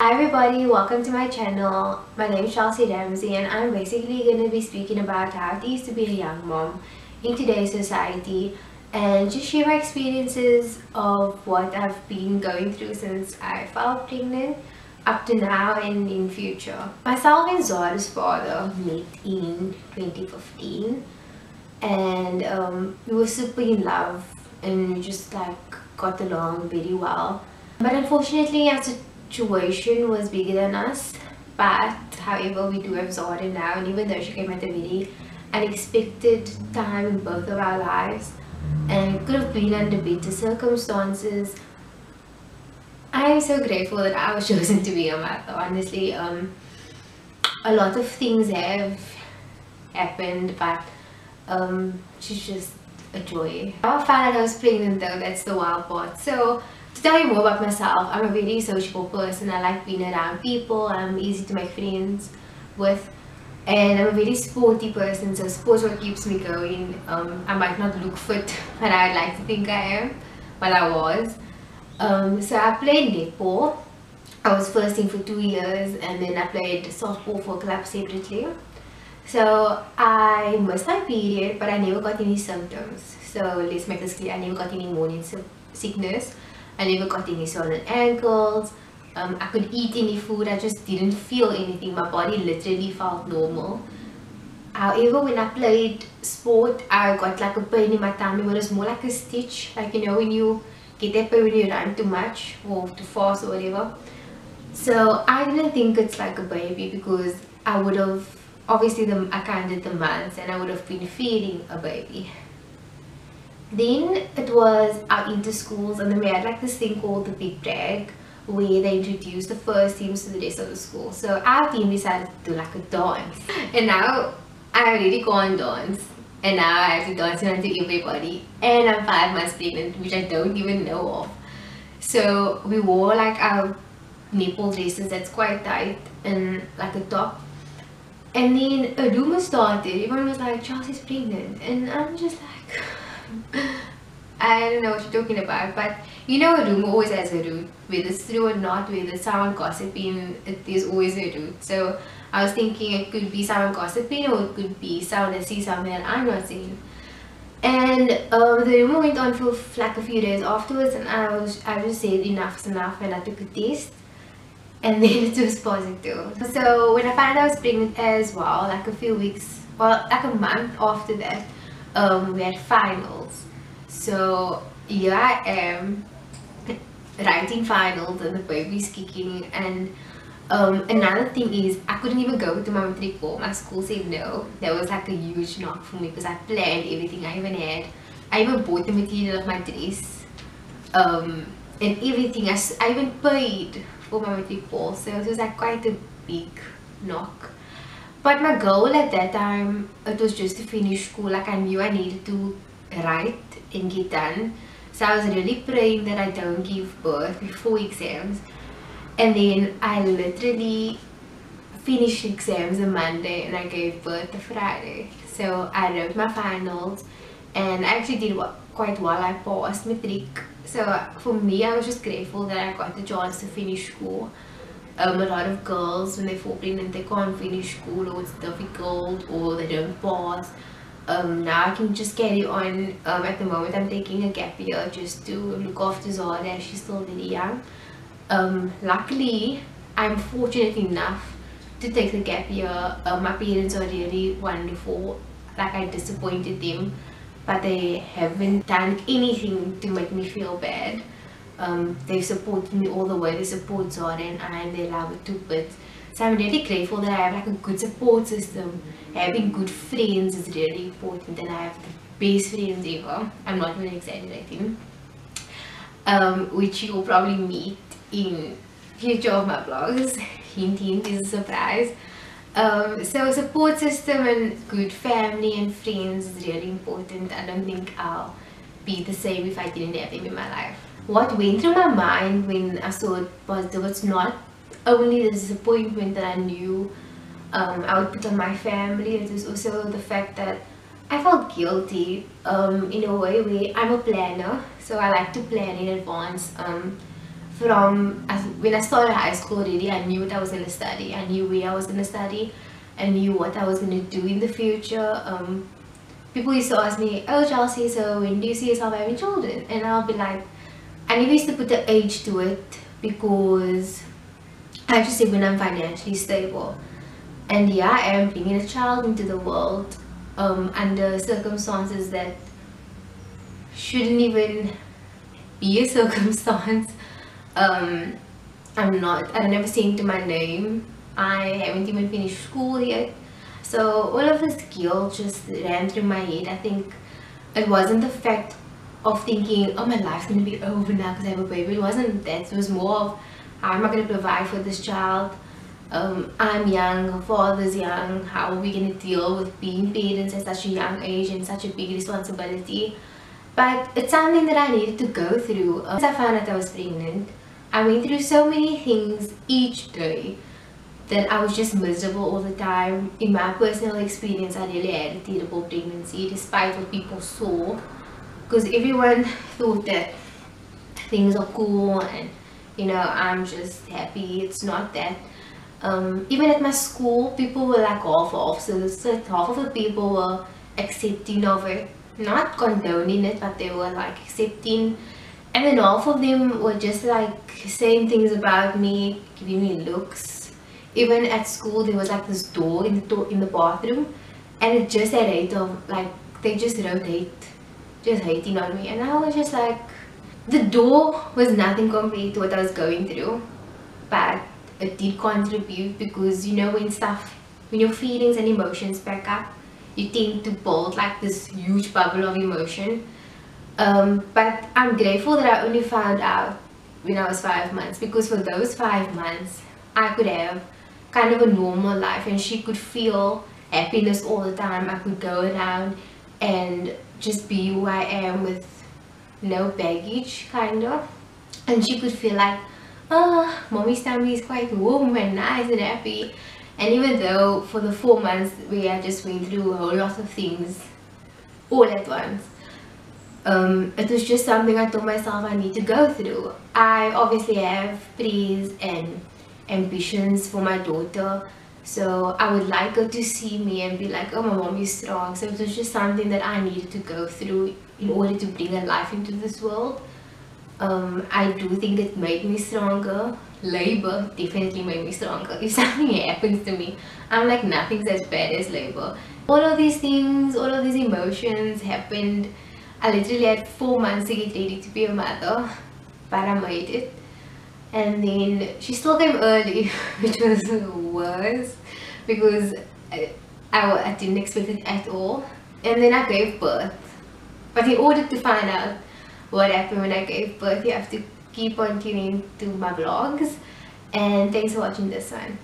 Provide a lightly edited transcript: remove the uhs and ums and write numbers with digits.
Hi everybody, welcome to my channel. My name is Chels and I'm basically going to be speaking about how it is to be a young mom in today's society and just share my experiences of what I've been going through since I fell pregnant up to now and in future. Myself and Zara's father met in 2015 and we were super in love and we just got along very well. But unfortunately our situation was bigger than us. But however, we do have Zara now, and even though she came at a very unexpected time in both of our lives and it could have been under better circumstances, I am so grateful that I was chosen to be a mother. Honestly, a lot of things have happened, but she's just a joy. I found out I was pregnant though, that's the wild part. So to tell you more about myself, I'm a very sociable person. I like being around people, I'm easy to make friends with, and I'm a very sporty person, so sports what keeps me going. I might not look fit, but I'd like to think I am. Well, I was. So I played netball. I was first team for 2 years, and then I played softball for a club separately. So I missed my period, but I never got any symptoms. So let's make this clear, I never got any morning sickness. I never got any swollen ankles. I could eat any food, I just didn't feel anything. My body literally felt normal. However, when I played sport, I got like a pain in my tummy, but it was more like a stitch. Like, you know, when you get that pain when you run too much or too fast or whatever. So I didn't think it's like a baby because I would have, obviously I counted the months and I would have been feeding a baby. Then it was our inter-schools, and then we had like this thing called the Big Drag where they introduced the first teams to the rest of the school. So our team decided to do like a dance, and now I really can't dance, and now I have to dance in front of everybody, and I'm 5 months pregnant, which I don't even know of. So we wore like our nipple dresses that's quite tight and like a top, and then a rumor started. Everyone was like, Chelsea's pregnant, and I'm just like I don't know what you're talking about. But you know, a rumor always has a root, whether it's true or not, whether it's someone gossiping, there's always a root. So I was thinking it could be someone gossiping, or it could be someone that sees something that I'm not seeing. And the rumor went on for like a few days afterwards, and I just said enough's enough, and I took a test, and then it was positive. So when I found out I was pregnant as well, like a few weeks, well, like a month after that, we had finals. So here I am writing finals and the baby's kicking, and another thing is I couldn't even go to my matric ball. My school said no. That was like a huge knock for me because I planned everything. I even bought the material of my dress and everything. I even paid for my matric ball, so it was like quite a big knock. But my goal at that time, it was just to finish school. Like, I knew I needed to write and get done. So I was really praying that I don't give birth before exams. And then I literally finished exams on Monday and I gave birth the Friday. So I wrote my finals and I actually did quite well. I passed matric. So for me, I was just grateful that I got the chance to finish school. A lot of girls, when they fall pregnant, they can't finish school, or it's difficult, or they don't pass. Now I can just carry on. At the moment I'm taking a gap year just to look after Zara as she's still very young. Luckily I'm fortunate enough to take the gap year. My parents are really wonderful. Like, I disappointed them, but they haven't done anything to make me feel bad. They've supported me all the way. They support Zara and they love it 2 bits. So I'm really grateful that I have like a good support system. Having good friends is really important, and I have the best friends ever. I'm not even exaggerating. Which you'll probably meet in future of my vlogs. Hint hint, is a surprise. So support system and good family and friends is really important. I don't think I'll be the same if I didn't have them in my life. What went through my mind when I saw it positive was not only the disappointment that I knew I would put on my family, it was also the fact that I felt guilty in a way where I'm a planner, so I like to plan in advance when I started high school already, I knew what I was going to study. I knew where I was going to study. I knew what I was going to do in the future. People used to ask me, oh Chelsea, so when do you see yourself having children? And I'll be like, I never used to put the age to it because I just said when I'm financially stable. And yeah, I am bringing a child into the world under circumstances that shouldn't even be a circumstance. I don't have a cent to my name. I haven't even finished school yet. So all of this guilt just ran through my head. I think it wasn't the fact of thinking, oh, my life's gonna be over now because I have a baby. It wasn't that. It was more of, how am I gonna provide for this child? I'm young, her father's young. How are we gonna deal with being parents at such a young age and such a big responsibility? But it's something that I needed to go through. Once I found out I was pregnant, I went through so many things each day that I was just miserable all the time. In my personal experience, I really had a terrible pregnancy despite what people saw, because everyone thought that things are cool and I'm just happy. It's not that. Even at my school, people were like half so half of the people were accepting of it, not condoning it, but they were like accepting, and then half of them were just like saying things about me, giving me looks. Even at school, there was like this door in the bathroom, and it just had hate of, like, they just wrote hate, just hating on me. And I was just like, the door was nothing compared to what I was going through, but it did contribute, because when your feelings and emotions back up, you tend to build like this huge bubble of emotion. But I'm grateful that I only found out when I was 5 months, because for those 5 months I could have kind of a normal life and she could feel happiness all the time. I could go around and just be who I am with no baggage, kind of, and she could feel like, oh, mommy's tummy is quite warm and nice and happy. And even though for the 4 months where I just went through a whole lot of things all at once, it was just something I told myself I need to go through. I obviously have prayers and ambitions for my daughter, so I would like her to see me and be like, oh, my mom is strong. So it was just something that I needed to go through in order to bring a life into this world. I do think it made me stronger. Labor definitely made me stronger. If something happens to me, I'm like, nothing's as bad as labor. All of these things, all of these emotions happened. I literally had 4 months to get ready to be a mother, but I made it. And then she still came early, which was worse, because I didn't expect it at all. And then I gave birth. But in order to find out what happened when I gave birth, you have to keep on tuning to my vlogs. And thanks for watching this one.